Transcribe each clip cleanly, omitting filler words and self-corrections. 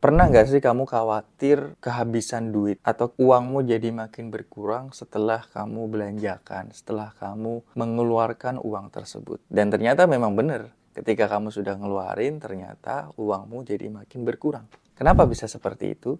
Pernah nggak sih kamu khawatir kehabisan duit atau uangmu jadi makin berkurang setelah kamu belanjakan, setelah kamu mengeluarkan uang tersebut? Dan ternyata memang benar, ketika kamu sudah ngeluarin, ternyata uangmu jadi makin berkurang. Kenapa bisa seperti itu?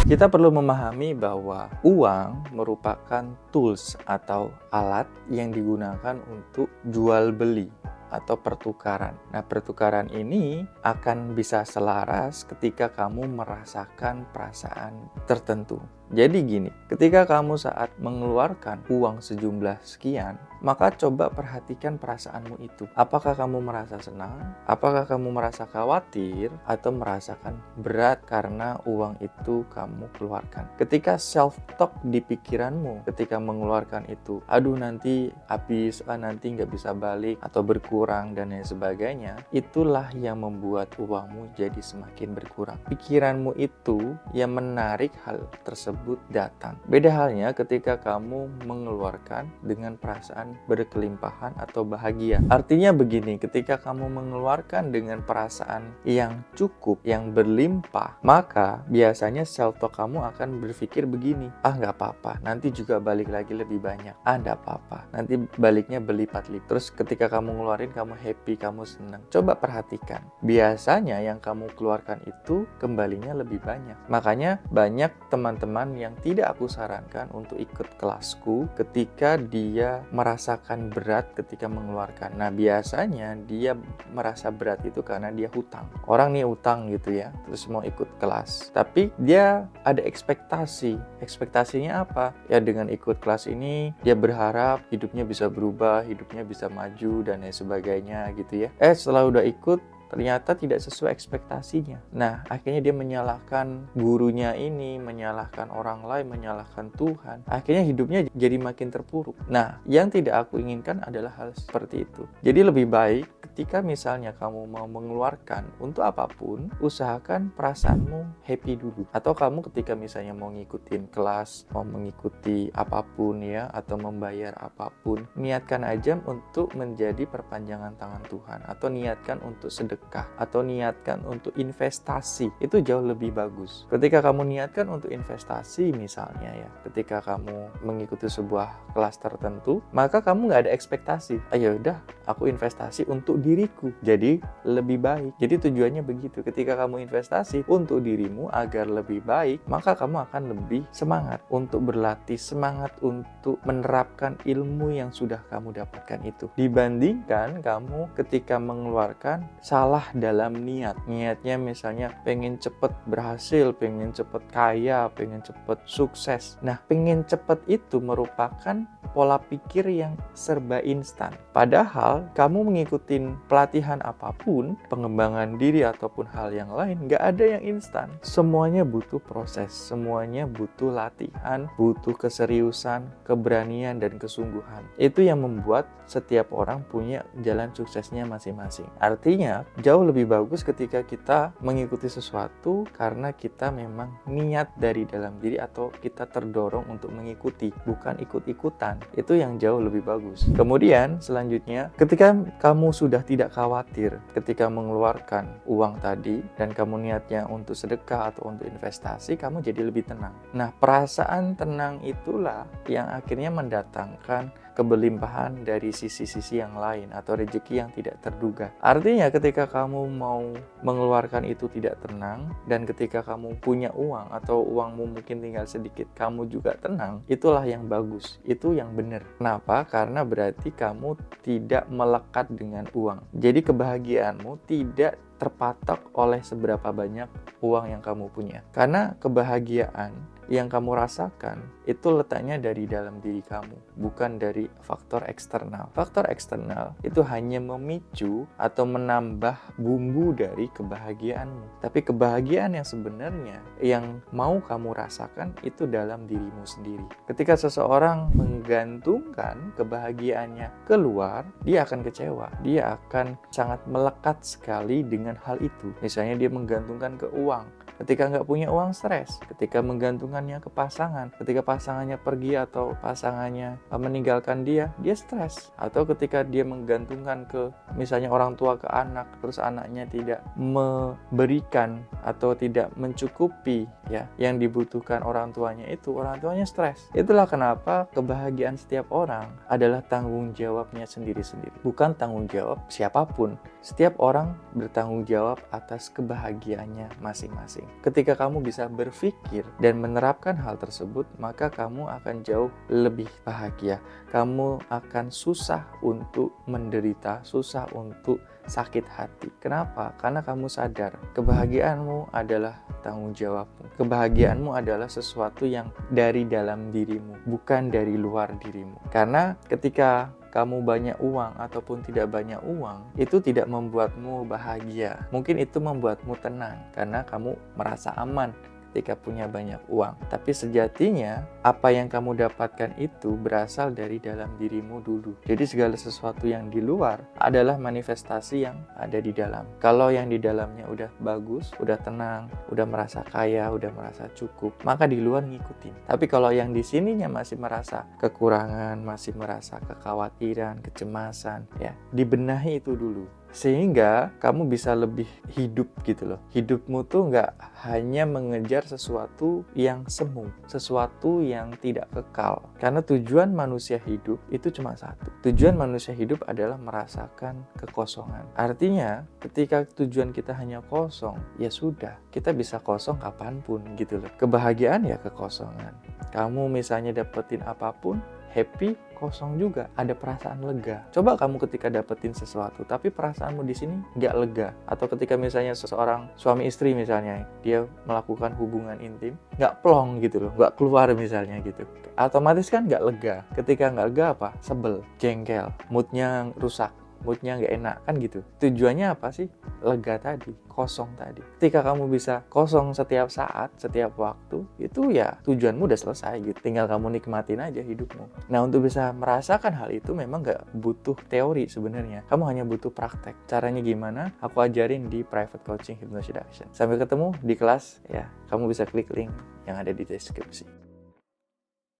Kita perlu memahami bahwa uang merupakan tools atau alat yang digunakan untuk jual beli atau pertukaran. Nah, pertukaran ini akan bisa selaras ketika kamu merasakan perasaan tertentu. Jadi gini, ketika kamu saat mengeluarkan uang sejumlah sekian, maka coba perhatikan perasaanmu itu. Apakah kamu merasa senang? Apakah kamu merasa khawatir? Atau merasakan berat karena uang itu kamu keluarkan? Ketika self-talk di pikiranmu, ketika mengeluarkan itu, aduh nanti habis, nanti nggak bisa balik, atau berkurang, dan lain sebagainya, itulah yang membuat uangmu jadi semakin berkurang. Pikiranmu itu yang menarik hal tersebut datang. Beda halnya ketika kamu mengeluarkan dengan perasaan berkelimpahan atau bahagia. Artinya begini, ketika kamu mengeluarkan dengan perasaan yang cukup, yang berlimpah, maka biasanya self-talk kamu akan berpikir begini, nggak apa-apa, nanti juga balik lagi lebih banyak. Nggak apa-apa, nanti baliknya berlipat-lipat. Terus ketika kamu ngeluarin, kamu happy, kamu senang. Coba perhatikan, biasanya yang kamu keluarkan itu kembalinya lebih banyak. Makanya banyak teman-teman yang tidak aku sarankan untuk ikut kelasku ketika dia merasakan berat ketika mengeluarkan. Nah, biasanya dia merasa berat itu karena dia hutang. Orang nih hutang gitu ya, terus mau ikut kelas. Tapi dia ada ekspektasi. Ekspektasinya apa? Ya dengan ikut kelas ini, dia berharap hidupnya bisa berubah, hidupnya bisa maju, dan lain sebagainya gitu ya. Setelah udah ikut, ternyata tidak sesuai ekspektasinya. Nah, akhirnya dia menyalahkan gurunya ini, menyalahkan orang lain, menyalahkan Tuhan. Akhirnya hidupnya jadi makin terpuruk. Nah, yang tidak aku inginkan adalah hal seperti itu. Jadi lebih baik ketika misalnya kamu mau mengeluarkan untuk apapun, usahakan perasaanmu happy dulu. Atau kamu ketika misalnya mau ngikutin kelas, mau mengikuti apapun ya, atau membayar apapun, niatkan aja untuk menjadi perpanjangan tangan Tuhan. Atau niatkan untuk sedekah, atau niatkan untuk investasi. Itu jauh lebih bagus. Ketika kamu niatkan untuk investasi misalnya ya, ketika kamu mengikuti sebuah kelas tertentu, maka kamu nggak ada ekspektasi. Ya udah, aku investasi untuk diriku, jadi lebih baik. Jadi tujuannya begitu. Ketika kamu investasi untuk dirimu agar lebih baik, maka kamu akan lebih semangat untuk berlatih, semangat untuk menerapkan ilmu yang sudah kamu dapatkan itu. Dibandingkan kamu ketika mengeluarkan salah dalam niatnya misalnya pengen cepet berhasil, pengen cepet kaya, pengen cepet sukses. Nah, pengen cepet itu merupakan pola pikir yang serba instan. Padahal kamu mengikuti pelatihan apapun, pengembangan diri ataupun hal yang lain, nggak ada yang instan. Semuanya butuh proses, semuanya butuh latihan, butuh keseriusan, keberanian, dan kesungguhan. Itu yang membuat setiap orang punya jalan suksesnya masing-masing. Artinya, jauh lebih bagus ketika kita mengikuti sesuatu karena kita memang niat dari dalam diri atau kita terdorong untuk mengikuti, bukan ikut-ikutan. Itu yang jauh lebih bagus. Kemudian selanjutnya, ketika kamu sudah tidak khawatir ketika mengeluarkan uang tadi dan kamu niatnya untuk sedekah atau untuk investasi, kamu jadi lebih tenang. Nah, perasaan tenang itulah yang akhirnya mendatangkan keberlimpahan dari sisi-sisi yang lain atau rezeki yang tidak terduga. Artinya ketika kamu mau mengeluarkan itu tidak tenang, dan ketika kamu punya uang atau uangmu mungkin tinggal sedikit, kamu juga tenang, itulah yang bagus, itu yang benar. Kenapa? Karena berarti kamu tidak melekat dengan uang. Jadi kebahagiaanmu tidak terpatok oleh seberapa banyak uang yang kamu punya. Karena kebahagiaan yang kamu rasakan itu letaknya dari dalam diri kamu, bukan dari faktor eksternal. Faktor eksternal itu hanya memicu atau menambah bumbu dari kebahagiaanmu. Tapi kebahagiaan yang sebenarnya yang mau kamu rasakan itu dalam dirimu sendiri. Ketika seseorang menggantungkan kebahagiaannya keluar, dia akan kecewa. Dia akan sangat melekat sekali dengan hal itu. Misalnya dia menggantungkan ke uang. Ketika nggak punya uang, stres. Ketika menggantungkannya ke pasangan, ketika pasangannya pergi atau pasangannya meninggalkan dia stres. Atau ketika dia menggantungkan ke misalnya orang tua ke anak, terus anaknya tidak memberikan atau tidak mencukupi ya yang dibutuhkan orang tuanya, itu orang tuanya stres. Itulah kenapa kebahagiaan setiap orang adalah tanggung jawabnya sendiri-sendiri, bukan tanggung jawab siapapun. Setiap orang bertanggung jawab atas kebahagiaannya masing-masing. Ketika kamu bisa berpikir dan menerapkan hal tersebut, maka kamu akan jauh lebih bahagia. Kamu akan susah untuk menderita, susah untuk sakit hati. Kenapa? Karena kamu sadar kebahagiaanmu adalah tanggung jawabmu. Kebahagiaanmu adalah sesuatu yang dari dalam dirimu, bukan dari luar dirimu. Karena ketika kamu banyak uang ataupun tidak banyak uang, itu tidak membuatmu bahagia. Mungkin itu membuatmu tenang karena kamu merasa aman ketika punya banyak uang. Tapi sejatinya apa yang kamu dapatkan itu berasal dari dalam dirimu dulu. Jadi segala sesuatu yang di luar adalah manifestasi yang ada di dalam. Kalau yang di dalamnya udah bagus, udah tenang, udah merasa kaya, udah merasa cukup, maka di luar ngikutin. Tapi kalau yang di sininya masih merasa kekurangan, masih merasa kekhawatiran, kecemasan, ya, dibenahi itu dulu. Sehingga kamu bisa lebih hidup gitu loh. Hidupmu tuh nggak hanya mengejar sesuatu yang semu, sesuatu yang tidak kekal. Karena tujuan manusia hidup itu cuma satu. Tujuan manusia hidup adalah merasakan kekosongan. Artinya ketika tujuan kita hanya kosong, ya sudah, kita bisa kosong kapanpun gitu loh. Kebahagiaan ya kekosongan. Kamu misalnya dapetin apapun, happy, kosong juga, ada perasaan lega. Coba kamu ketika dapetin sesuatu, tapi perasaanmu di sini nggak lega. Atau ketika misalnya seseorang suami istri misalnya, dia melakukan hubungan intim, nggak plong gitu loh, nggak keluar misalnya gitu. Otomatis kan nggak lega. Ketika nggak lega apa? Sebel, jengkel, moodnya rusak, moodnya nggak enak kan gitu. Tujuannya apa sih? Lega tadi, kosong tadi. Ketika kamu bisa kosong setiap saat, setiap waktu, itu ya tujuanmu udah selesai gitu. Tinggal kamu nikmatin aja hidupmu. Nah, untuk bisa merasakan hal itu memang nggak butuh teori sebenarnya. Kamu hanya butuh praktek. Caranya gimana? Aku ajarin di private coaching Hypnosis Seduction. Sampai ketemu di kelas ya. Kamu bisa klik link yang ada di deskripsi.